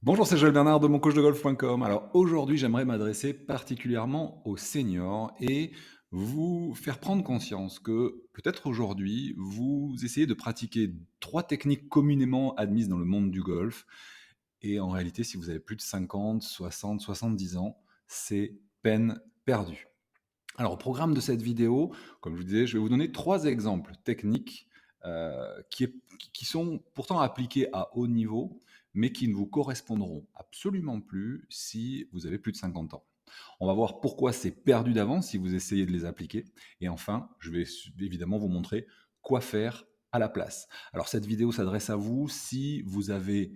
Bonjour, c'est Joël Bernard de moncoachdegolf.com. Alors aujourd'hui, j'aimerais m'adresser particulièrement aux seniors et vous faire prendre conscience que peut-être aujourd'hui, vous essayez de pratiquer trois techniques communément admises dans le monde du golf. Et en réalité, si vous avez plus de 50, 60, 70 ans, c'est peine perdue. Alors, au programme de cette vidéo, comme je vous disais, je vais vous donner trois exemples techniques qui sont pourtant appliqués à haut niveau, mais qui ne vous correspondront absolument plus si vous avez plus de 50 ans. On va voir pourquoi c'est perdu d'avance si vous essayez de les appliquer. Et enfin, je vais évidemment vous montrer quoi faire à la place. Alors, cette vidéo s'adresse à vous si vous avez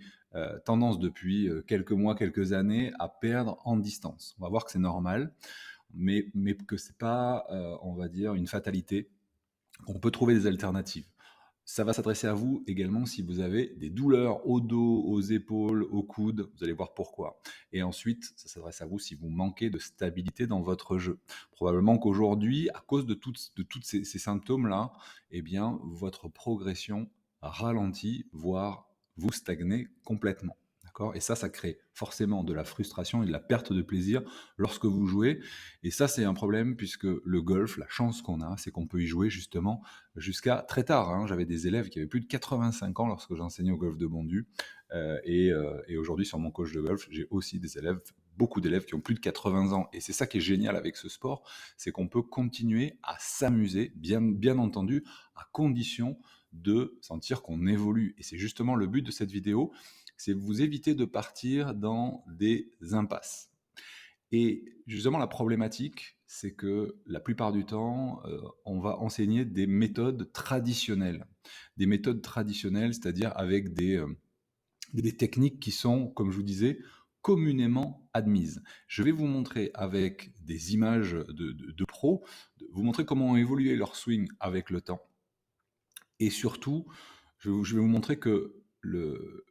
tendance depuis quelques mois, quelques années à perdre en distance. On va voir que c'est normal, mais que c'est pas, on va dire, une fatalité. On peut trouver des alternatives. Ça va s'adresser à vous également si vous avez des douleurs au dos, aux épaules, aux coudes. Vous allez voir pourquoi. Et ensuite, ça s'adresse à vous si vous manquez de stabilité dans votre jeu. Probablement qu'aujourd'hui, à cause de toutes ces symptômes-là, eh bien, votre progression ralentit, voire vous stagnez complètement. D'accord ? Et ça crée forcément de la frustration et de la perte de plaisir lorsque vous jouez. Et ça, c'est un problème puisque le golf, la chance qu'on a, c'est qu'on peut y jouer justement jusqu'à très tard, hein. J'avais des élèves qui avaient plus de 85 ans lorsque j'enseignais au golf de Bondu. Et aujourd'hui, sur mon coach de golf, j'ai aussi des élèves, beaucoup d'élèves qui ont plus de 80 ans. Et c'est ça qui est génial avec ce sport, c'est qu'on peut continuer à s'amuser, bien entendu, à condition de sentir qu'on évolue. Et c'est justement le but de cette vidéo, c'est vous éviter de partir dans des impasses. Et justement, la problématique, c'est que la plupart du temps, on va enseigner des méthodes traditionnelles. Des méthodes traditionnelles, c'est-à-dire avec des techniques qui sont, comme je vous disais, communément admises. Je vais vous montrer avec des images de pros, vous montrer comment ont évolué leur swing avec le temps. Et surtout, je vais vous montrer que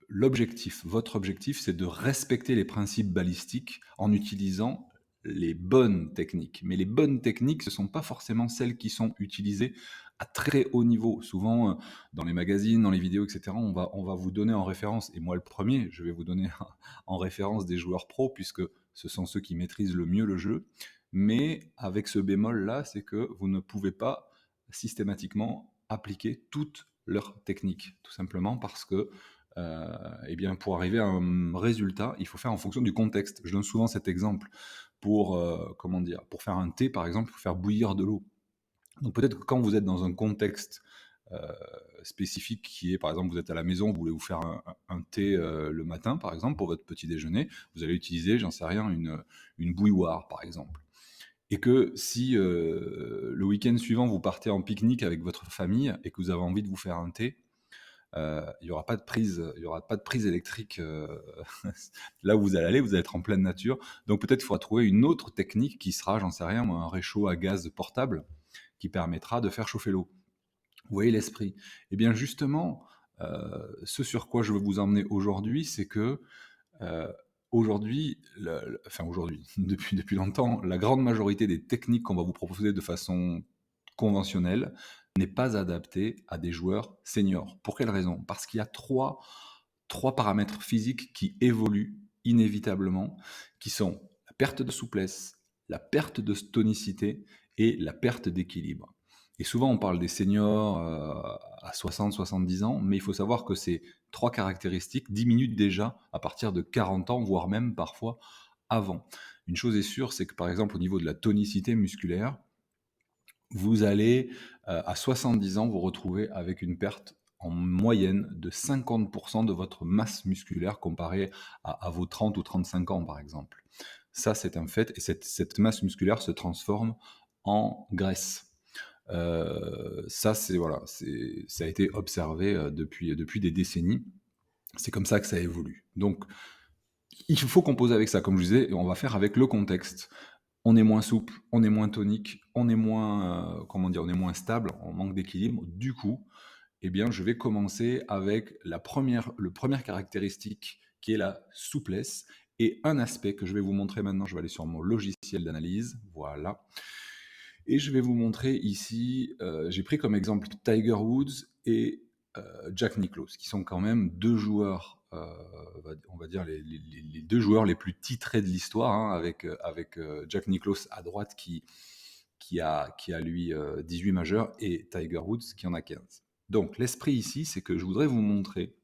l'objectif, votre objectif, c'est de respecter les principes balistiques en utilisant les bonnes techniques. Mais les bonnes techniques, ce ne sont pas forcément celles qui sont utilisées à très haut niveau. Souvent, dans les magazines, dans les vidéos, etc., on va vous donner en référence, et moi le premier, je vais vous donner en référence des joueurs pros, puisque ce sont ceux qui maîtrisent le mieux le jeu. Mais avec ce bémol-là, c'est que vous ne pouvez pas systématiquement appliquer toutes leurs techniques, tout simplement parce que eh bien, pour arriver à un résultat, il faut faire en fonction du contexte. Je donne souvent cet exemple pour, comment dire, pour faire un thé, par exemple, il faut faire bouillir de l'eau. Donc peut-être que quand vous êtes dans un contexte euh, spécifique qui est, par exemple, vous êtes à la maison, vous voulez vous faire un thé le matin, par exemple, pour votre petit déjeuner, vous allez utiliser, j'en sais rien, une bouilloire, par exemple. Et que si le week-end suivant, vous partez en pique-nique avec votre famille et que vous avez envie de vous faire un thé, il n'y aura pas de prise, il y aura pas de prise électrique là où vous allez aller, vous allez être en pleine nature. Donc peut-être qu'il faudra trouver une autre technique qui sera, j'en sais rien, moi, un réchaud à gaz portable qui permettra de faire chauffer l'eau. Vous voyez l'esprit? Eh bien justement, ce sur quoi je veux vous emmener aujourd'hui, c'est que aujourd'hui, enfin aujourd'hui, depuis longtemps, la grande majorité des techniques qu'on va vous proposer de façon conventionnelle n'est pas adaptée à des joueurs seniors. Pour quelle raison? Parce qu'il y a trois paramètres physiques qui évoluent inévitablement, qui sont la perte de souplesse, la perte de tonicité et la perte d'équilibre. Et souvent, on parle des seniors à 60-70 ans, mais il faut savoir que ces trois caractéristiques diminuent déjà à partir de 40 ans, voire même parfois avant. Une chose est sûre, c'est que par exemple, au niveau de la tonicité musculaire, vous allez, à 70 ans, vous retrouver avec une perte en moyenne de 50% de votre masse musculaire comparé à vos 30 ou 35 ans, par exemple. Ça, c'est un fait, et cette masse musculaire se transforme en graisse. Ça, voilà, ça a été observé depuis des décennies. C'est comme ça que ça évolue. Donc, il faut composer avec ça, comme je disais, et on va faire avec le contexte. On est moins souple, on est moins tonique, on est moins, comment dire, on est moins stable, on manque d'équilibre. Du coup, eh bien, je vais commencer avec le première caractéristique qui est la souplesse et un aspect que je vais vous montrer maintenant. Je vais aller sur mon logiciel d'analyse, voilà, et je vais vous montrer ici. J'ai pris comme exemple Tiger Woods et Jack Nicklaus, qui sont quand même deux joueurs on va dire les 2 joueurs les plus titrés de l'histoire, hein, avec Jack Nicklaus à droite qui a lui 18 majeurs et Tiger Woods qui en a 15. Donc l'esprit ici, c'est que je voudrais vous montrer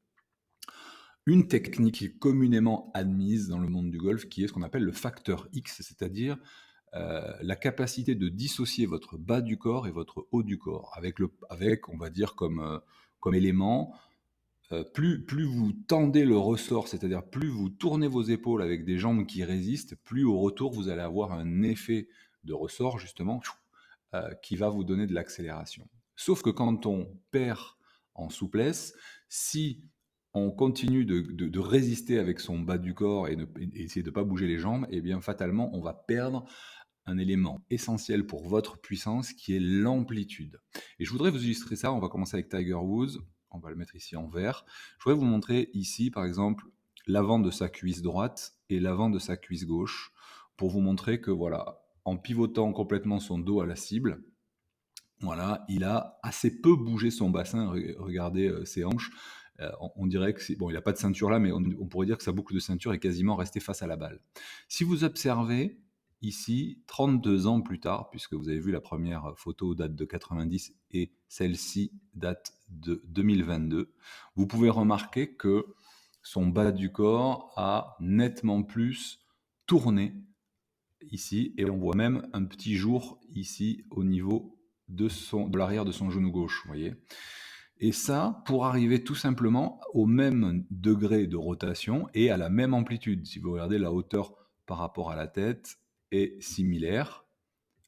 une technique qui est communément admise dans le monde du golf, qui est ce qu'on appelle le facteur X, c'est-à-dire la capacité de dissocier votre bas du corps et votre haut du corps, avec on va dire, comme élément, plus vous tendez le ressort, c'est-à-dire plus vous tournez vos épaules avec des jambes qui résistent, plus au retour vous allez avoir un effet de ressort, justement, qui va vous donner de l'accélération. Sauf que quand on perd en souplesse, si on continue de résister avec son bas du corps et essayer de ne pas bouger les jambes, eh bien fatalement, on va perdre un élément essentiel pour votre puissance qui est l'amplitude. Et je voudrais vous illustrer ça. On va commencer avec Tiger Woods. On va le mettre ici en vert. Je voudrais vous montrer ici, par exemple, l'avant de sa cuisse droite et l'avant de sa cuisse gauche pour vous montrer que, voilà, en pivotant complètement son dos à la cible, voilà, il a assez peu bougé son bassin. Regardez ses hanches. On dirait que bon, il n'a pas de ceinture là, mais on pourrait dire que sa boucle de ceinture est quasiment restée face à la balle. Si vous observez ici, 32 ans plus tard, puisque vous avez vu la première photo date de 90 et celle-ci date de 2022, vous pouvez remarquer que son bas du corps a nettement plus tourné ici, et on voit même un petit jour ici au niveau de l'arrière de son genou gauche, vous voyez. Et ça, pour arriver tout simplement au même degré de rotation et à la même amplitude. Si vous regardez, la hauteur par rapport à la tête est similaire,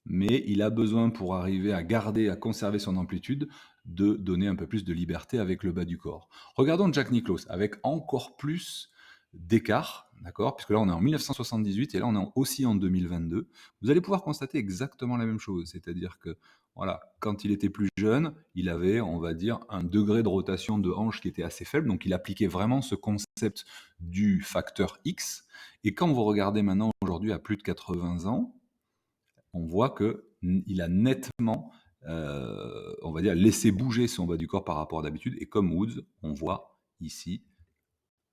mais il a besoin, pour arriver à garder, à conserver son amplitude, de donner un peu plus de liberté avec le bas du corps. Regardons Jack Nicklaus, avec encore plus d'écart, d'accord, puisque là on est en 1978 et là on est aussi en 2022. Vous allez pouvoir constater exactement la même chose, c'est-à-dire que voilà, quand il était plus jeune, il avait, on va dire, un degré de rotation de hanche qui était assez faible, donc il appliquait vraiment ce concept du facteur X. Et quand vous regardez maintenant aujourd'hui à plus de 80 ans, on voit qu'il a nettement, on va dire, laissé bouger son bas du corps par rapport à d'habitude. Et comme Woods, on voit ici,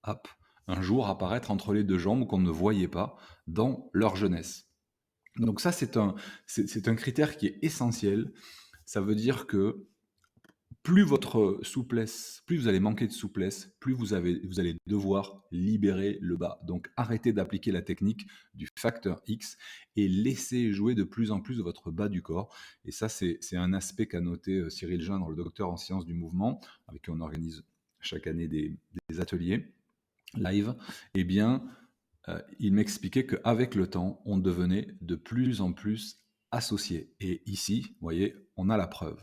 hop, un jour apparaître entre les deux jambes qu'on ne voyait pas dans leur jeunesse. Donc ça, c'est un critère qui est essentiel. Ça veut dire que plus votre souplesse, plus vous allez manquer de souplesse, plus vous allez devoir libérer le bas. Donc arrêtez d'appliquer la technique du facteur X et laissez jouer de plus en plus de votre bas du corps. Et ça, c'est un aspect qu'a noté Cyril Gindre, le docteur en sciences du mouvement, avec qui on organise chaque année des ateliers live. Eh bien, il m'expliquait qu'avec le temps, on devenait de plus en plus associés. Et ici, vous voyez, on a la preuve.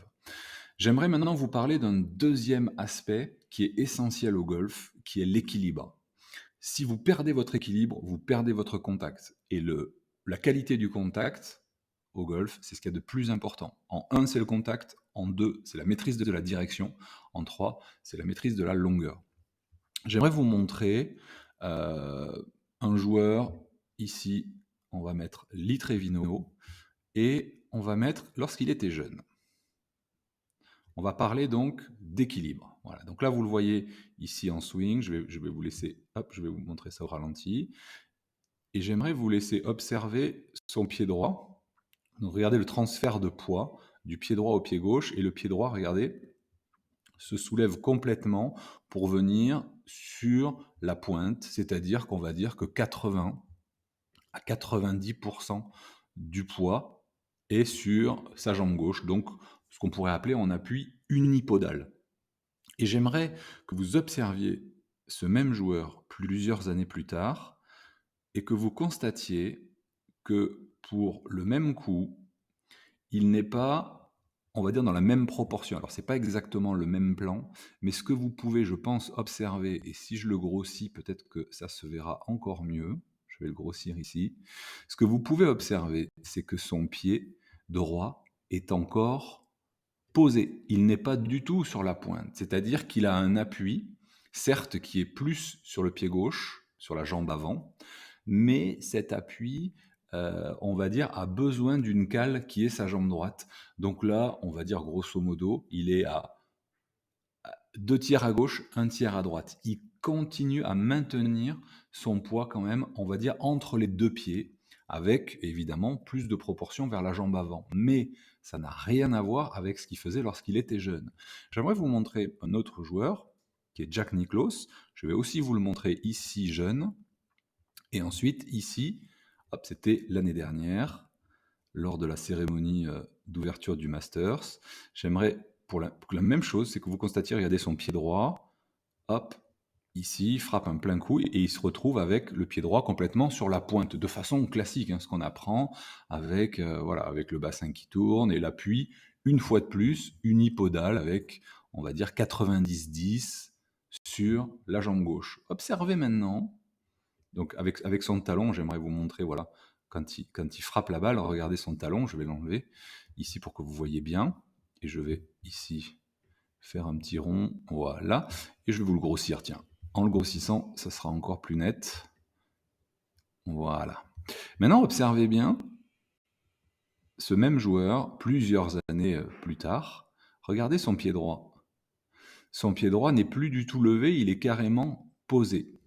J'aimerais maintenant vous parler d'un deuxième aspect qui est essentiel au golf, qui est l'équilibre. Si vous perdez votre équilibre, vous perdez votre contact. Et la qualité du contact au golf, c'est ce qu'il y a de plus important. En 1, c'est le contact. En 2, c'est la maîtrise de la direction. En 3, c'est la maîtrise de la longueur. J'aimerais vous montrer un joueur. Ici, on va mettre Lee Trevino et on va mettre lorsqu'il était jeune. On va parler donc d'équilibre. Voilà. Donc là, vous le voyez ici en swing. Je vais vous laisser, hop, je vais vous montrer ça au ralenti. Et j'aimerais vous laisser observer son pied droit. Donc regardez le transfert de poids du pied droit au pied gauche. Et le pied droit, regardez, se soulève complètement pour venir sur la pointe. C'est-à-dire qu'on va dire que 80 à 90% du poids est sur sa jambe gauche. Donc ce qu'on pourrait appeler en appui unipodal. Et j'aimerais que vous observiez ce même joueur plusieurs années plus tard et que vous constatiez que pour le même coup, il n'est pas, on va dire, dans la même proportion. Alors, ce n'est pas exactement le même plan, mais ce que vous pouvez, je pense, observer, et si je le grossis, peut-être que ça se verra encore mieux, je vais le grossir ici, ce que vous pouvez observer, c'est que son pied droit est encore posé. Il n'est pas du tout sur la pointe. C'est-à-dire qu'il a un appui, certes, qui est plus sur le pied gauche, sur la jambe avant, mais cet appui, on va dire, a besoin d'une cale qui est sa jambe droite. Donc là, on va dire grosso modo, il est à 2 tiers à gauche, 1 tiers à droite. Il continue à maintenir son poids quand même, on va dire, entre les 2 pieds, avec évidemment plus de proportion vers la jambe avant. Mais ça n'a rien à voir avec ce qu'il faisait lorsqu'il était jeune. J'aimerais vous montrer un autre joueur, qui est Jack Nicklaus. Je vais aussi vous le montrer ici jeune. Et ensuite, ici, hop, c'était l'année dernière, lors de la cérémonie d'ouverture du Masters. J'aimerais, pour la même chose, c'est que vous constatiez, regardez son pied droit, hop, ici, il frappe un plein coup et il se retrouve avec le pied droit complètement sur la pointe, de façon classique, hein, ce qu'on apprend avec, voilà, avec le bassin qui tourne et l'appui, une fois de plus, unipodal avec, on va dire, 90-10 sur la jambe gauche. Observez maintenant, donc avec son talon, j'aimerais vous montrer, voilà, quand il frappe la balle, regardez son talon, je vais l'enlever ici pour que vous voyez bien, et je vais ici faire un petit rond, voilà, et je vais vous le grossir, tiens. En le grossissant, ça sera encore plus net. Voilà. Maintenant, observez bien, ce même joueur, plusieurs années plus tard, regardez son pied droit. Son pied droit n'est plus du tout levé, il est carrément posé.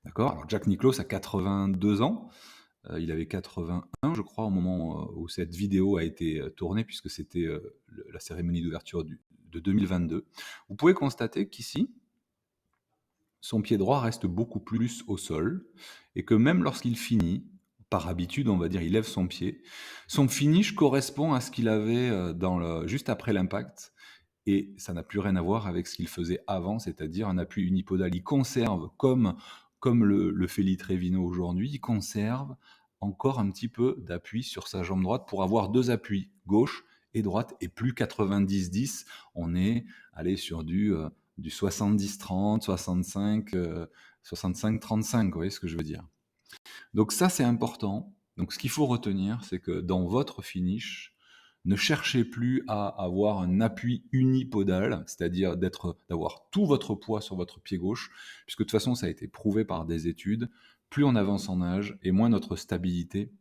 D'accord? Alors Jack Nicklaus a 82 ans, il avait 81, je crois, au moment où cette vidéo a été tournée, puisque c'était la cérémonie d'ouverture de 2022. Vous pouvez constater qu'ici, son pied droit reste beaucoup plus au sol, et que même lorsqu'il finit, par habitude, on va dire, il lève son pied, son finish correspond à ce qu'il avait juste après l'impact, et ça n'a plus rien à voir avec ce qu'il faisait avant, c'est-à-dire un appui unipodal. Il conserve, comme le fait Lee Trevino aujourd'hui, il conserve encore un petit peu d'appui sur sa jambe droite pour avoir deux appuis, gauche et droite, et plus 90-10. On est allé sur du 70-30, 65-35, vous voyez ce que je veux dire. Donc ça, c'est important. Donc ce qu'il faut retenir, c'est que dans votre finish, ne cherchez plus à avoir un appui unipodal, c'est-à-dire d'avoir tout votre poids sur votre pied gauche, puisque de toute façon, ça a été prouvé par des études. Plus on avance en âge, et moins notre stabilité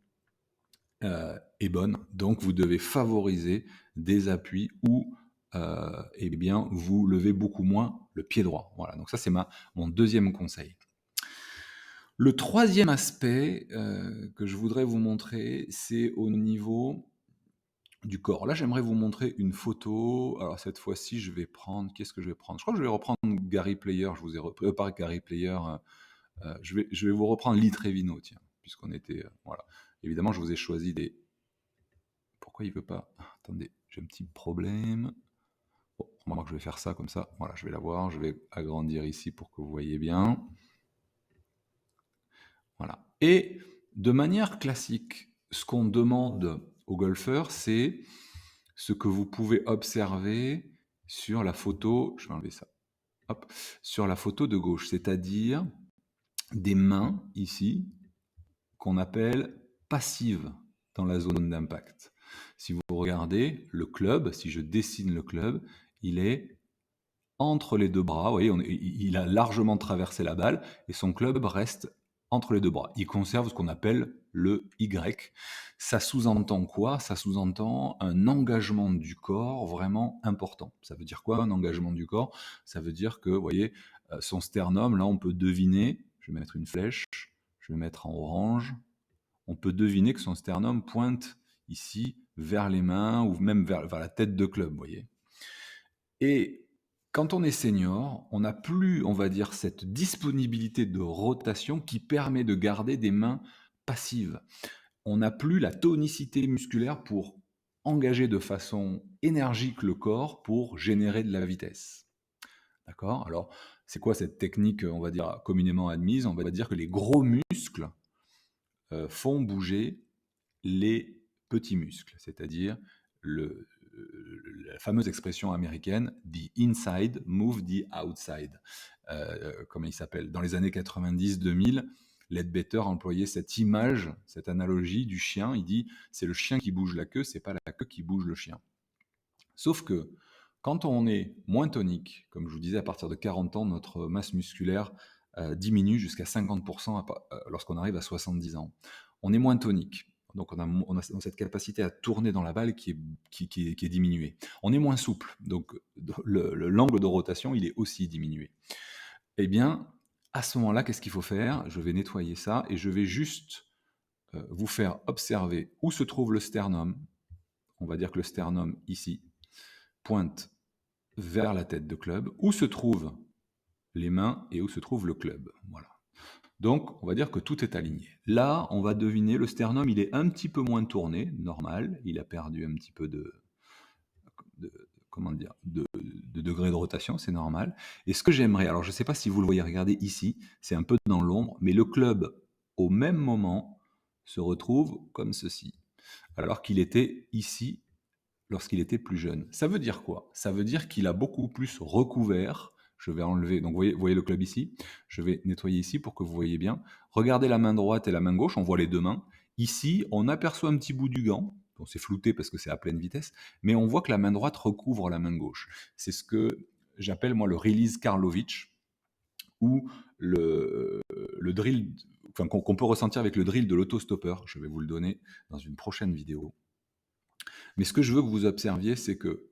est bonne. Donc, vous devez favoriser des appuis où eh bien, vous levez beaucoup moins le pied droit. Voilà, donc ça, c'est mon deuxième conseil. Le troisième aspect que je voudrais vous montrer, c'est au niveau du corps. Là, j'aimerais vous montrer une photo. Alors, cette fois-ci, je vais prendre... Qu'est-ce que je vais prendre? Je crois que je vais reprendre Gary Player. Je vous ai pas Gary Player. Je vais vous reprendre Lee Trevino, tiens, puisqu'on était... voilà. Évidemment, je vous ai choisi des... Pourquoi il veut pas? Attendez, j'ai un petit problème. Bon, remarque, je vais faire ça comme ça. Voilà, je vais la voir. Je vais agrandir ici pour que vous voyez bien. Voilà. Et de manière classique, ce qu'on demande aux golfeurs, c'est ce que vous pouvez observer sur la photo. Je vais enlever ça. Hop, sur la photo de gauche, c'est-à-dire des mains ici qu'on appelle passives dans la zone d'impact. Si vous regardez le club, si je dessine le club, il est entre les deux bras. Vous voyez, il a largement traversé la balle et son club reste entre les deux bras. Il conserve ce qu'on appelle le Y. Ça sous-entend quoi? Ça sous-entend un engagement du corps vraiment important. Ça veut dire quoi, un engagement du corps? Ça veut dire que, vous voyez, son sternum, là, on peut deviner, je vais mettre une flèche, je vais mettre en orange, on peut deviner que son sternum pointe ici vers les mains ou même vers la tête de club, vous voyez. Et quand on est senior, on n'a plus, on va dire, cette disponibilité de rotation qui permet de garder des mains passives. On n'a plus la tonicité musculaire pour engager de façon énergique le corps pour générer de la vitesse. D'accord? Alors, c'est quoi cette technique, on va dire, communément admise? On va dire que les gros muscles font bouger les petits muscles, c'est-à-dire la fameuse expression américaine « the inside move the outside », comme il s'appelle. Dans les années 90-2000, Leadbetter employait cette image, cette analogie du chien. Il dit « c'est le chien qui bouge la queue, c'est pas la queue qui bouge le chien ». Sauf que quand on est moins tonique, comme je vous disais, à partir de 40 ans, notre masse musculaire diminue jusqu'à 50% lorsqu'on arrive à 70 ans. On est moins tonique. Donc on a cette capacité à tourner dans la balle qui est diminuée. On est moins souple. Donc l'angle de rotation, il est aussi diminué. Eh bien, À ce moment-là, qu'est-ce qu'il faut faire? Je vais nettoyer ça et je vais juste vous faire observer où se trouve le sternum. On va dire que le sternum, ici, pointe vers la tête de club, où se trouvent les mains et où se trouve le club. Voilà. Donc, on va dire que tout est aligné. Là, on va deviner, le sternum, il est un petit peu moins tourné, normal. Il a perdu un petit peu de comment dire, de degré de rotation, c'est normal. Et ce que j'aimerais, alors je ne sais pas si vous le voyez, regardez ici, c'est un peu dans l'ombre, mais le club, au même moment, se retrouve comme ceci, alors qu'il était ici lorsqu'il était plus jeune. Ça veut dire quoi? Ça veut dire qu'il a beaucoup plus recouvert. Je vais enlever, donc vous voyez le club ici. Je vais nettoyer ici pour que vous voyez bien. Regardez la main droite et la main gauche, on voit les deux mains. Ici, on aperçoit un petit bout du gant. Bon, c'est flouté parce que c'est à pleine vitesse, mais on voit que la main droite recouvre la main gauche. C'est ce que j'appelle moi le release Karlovic, ou le drill, enfin, qu'on peut ressentir avec le drill de l'autostoppeur. Je vais vous le donner dans une prochaine vidéo. Mais ce que je veux que vous observiez, c'est que,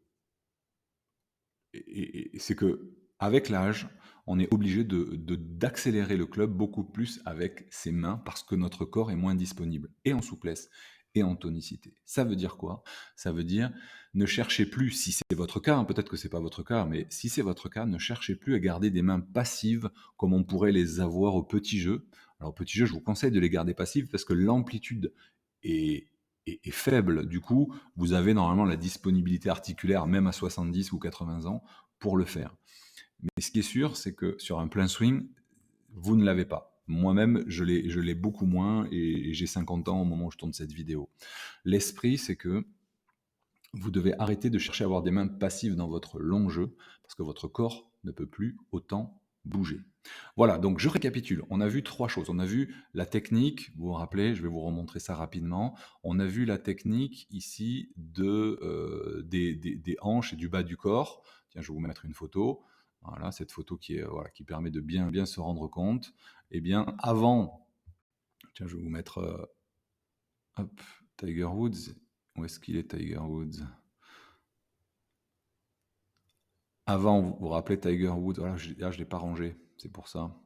c'est que avec l'âge, on est obligé d'accélérer le club beaucoup plus avec ses mains parce que notre corps est moins disponible, et en souplesse, et en tonicité. Ça veut dire quoi? Ça veut dire, ne cherchez plus, si c'est votre cas, hein, peut-être que c'est pas votre cas, mais si c'est votre cas, ne cherchez plus à garder des mains passives comme on pourrait les avoir au petit jeu. Alors au petit jeu, je vous conseille de les garder passives parce que l'amplitude est, est faible. Du coup, vous avez normalement la disponibilité articulaire, même à 70 ou 80 ans, pour le faire. Mais ce qui est sûr, c'est que sur un plein swing, vous ne l'avez pas. Moi-même, je l'ai beaucoup moins et j'ai 50 ans au moment où je tourne cette vidéo. L'esprit, c'est que vous devez arrêter de chercher à avoir des mains passives dans votre long jeu parce que votre corps ne peut plus autant bouger. Voilà, donc je récapitule. On a vu trois choses. On a vu la technique, vous vous rappelez, je vais vous remontrer ça rapidement. On a vu la technique ici des hanches et du bas du corps. Tiens, je vais vous mettre une photo. Voilà, cette photo voilà, qui permet de bien se rendre compte. Eh bien, avant, tiens, je vais vous mettre hop, Tiger Woods. Où est-ce qu'il est, Tiger Woods? Avant, vous vous rappelez Tiger Woods? Voilà, je ne l'ai pas rangé, c'est pour ça.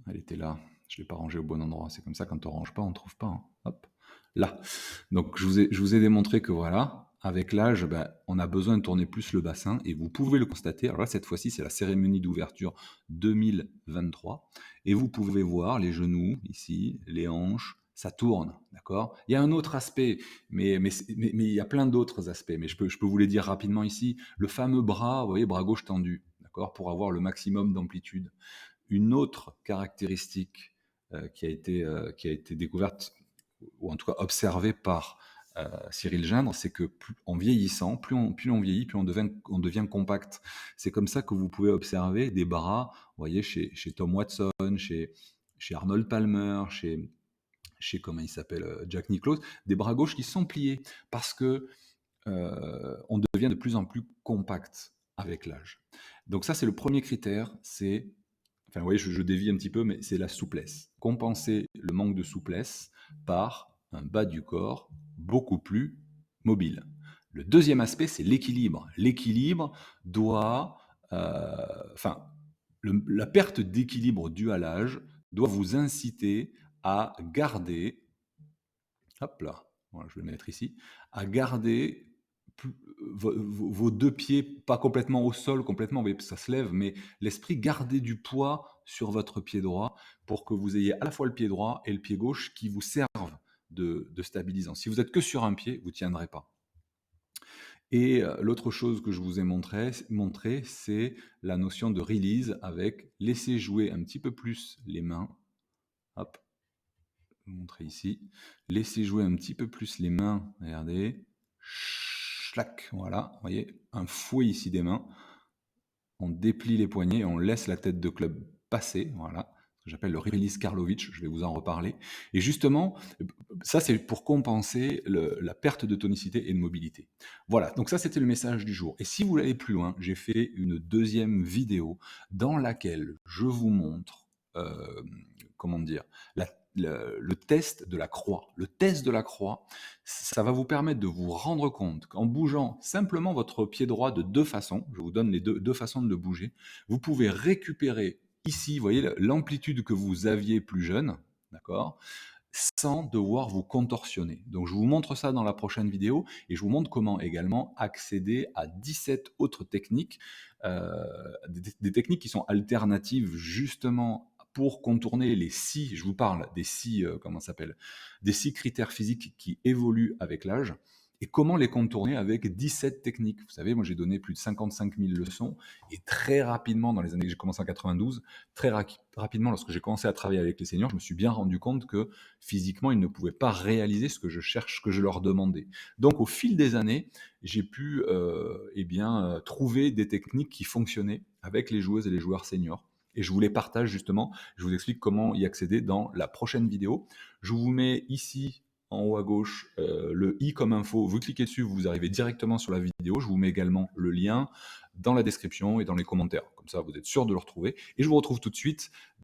Elle était là. Je ne l'ai pas rangée au bon endroit. C'est comme ça, quand on ne range pas, on ne trouve pas, hein. Hop, là. Donc, je vous ai démontré que voilà, avec l'âge, ben, on a besoin de tourner plus le bassin et vous pouvez le constater. Alors là, cette fois-ci, c'est la cérémonie d'ouverture 2023 et vous pouvez voir les genoux ici, les hanches, ça tourne, d'accord? Il y a un autre aspect, mais il y a plein d'autres aspects, mais je peux vous les dire rapidement ici. Le fameux bras, vous voyez, bras gauche tendu, d'accord, pour avoir le maximum d'amplitude. Une autre caractéristique qui a été découverte, ou en tout cas observée par Cyril Gindre, c'est que en vieillissant, plus on vieillit, plus on devient compact. C'est comme ça que vous pouvez observer des bras, vous voyez, chez Tom Watson, chez Arnold Palmer, chez comment il s'appelle, Jack Nicklaus, des bras gauches qui sont pliés parce que on devient de plus en plus compact avec l'âge. Donc ça, c'est le premier critère, c'est, enfin, vous voyez, je dévie un petit peu, mais c'est la souplesse. Compenser le manque de souplesse par un bas du corps beaucoup plus mobile. Le deuxième aspect, c'est l'équilibre. L'équilibre doit, enfin, la perte d'équilibre due à l'âge doit vous inciter à garder, hop là, voilà, je vais le mettre ici, à garder vos deux pieds, pas complètement au sol, complètement, mais ça se lève, mais l'esprit, garder du poids sur votre pied droit pour que vous ayez à la fois le pied droit et le pied gauche qui vous servent de stabilisant. Si vous êtes que sur un pied, vous ne tiendrez pas. Et l'autre chose que je vous ai montré, c'est la notion de release avec laisser jouer un petit peu plus les mains. Hop, je vais vous montrer ici. Laissez jouer un petit peu plus les mains, regardez. Schlac, voilà, vous voyez, un fouet ici des mains. On déplie les poignets et on laisse la tête de club passer, voilà, ce que j'appelle le release Karlovic, je vais vous en reparler. Et justement, ça c'est pour compenser la perte de tonicité et de mobilité. Voilà, donc ça c'était le message du jour. Et si vous voulez aller plus loin, j'ai fait une deuxième vidéo dans laquelle je vous montre, comment dire, le test de la croix. Le test de la croix, ça va vous permettre de vous rendre compte qu'en bougeant simplement votre pied droit de deux façons, je vous donne les deux façons de le bouger, vous pouvez récupérer ici, vous voyez l'amplitude que vous aviez plus jeune, d'accord? Sans devoir vous contorsionner. Donc je vous montre ça dans la prochaine vidéo et je vous montre comment également accéder à 17 autres techniques, des techniques qui sont alternatives justement pour contourner les 6, je vous parle des 6, comment ça s'appelle? Des 6 critères physiques qui évoluent avec l'âge et comment les contourner avec 17 techniques. Vous savez, moi j'ai donné plus de 55 000 leçons et très rapidement, dans les années que j'ai commencé en 92, très rapidement, lorsque j'ai commencé à travailler avec les seniors, je me suis bien rendu compte que physiquement, ils ne pouvaient pas réaliser ce que je cherche, que je leur demandais. Donc, au fil des années, j'ai pu trouver des techniques qui fonctionnaient avec les joueuses et les joueurs seniors. Et je vous les partage justement. Je vous explique comment y accéder dans la prochaine vidéo. Je vous mets ici en haut à gauche le i comme info. Vous cliquez dessus, vous arrivez directement sur la vidéo. Je vous mets également le lien dans la description et dans les commentaires. Comme ça, vous êtes sûr de le retrouver. Et je vous retrouve tout de suite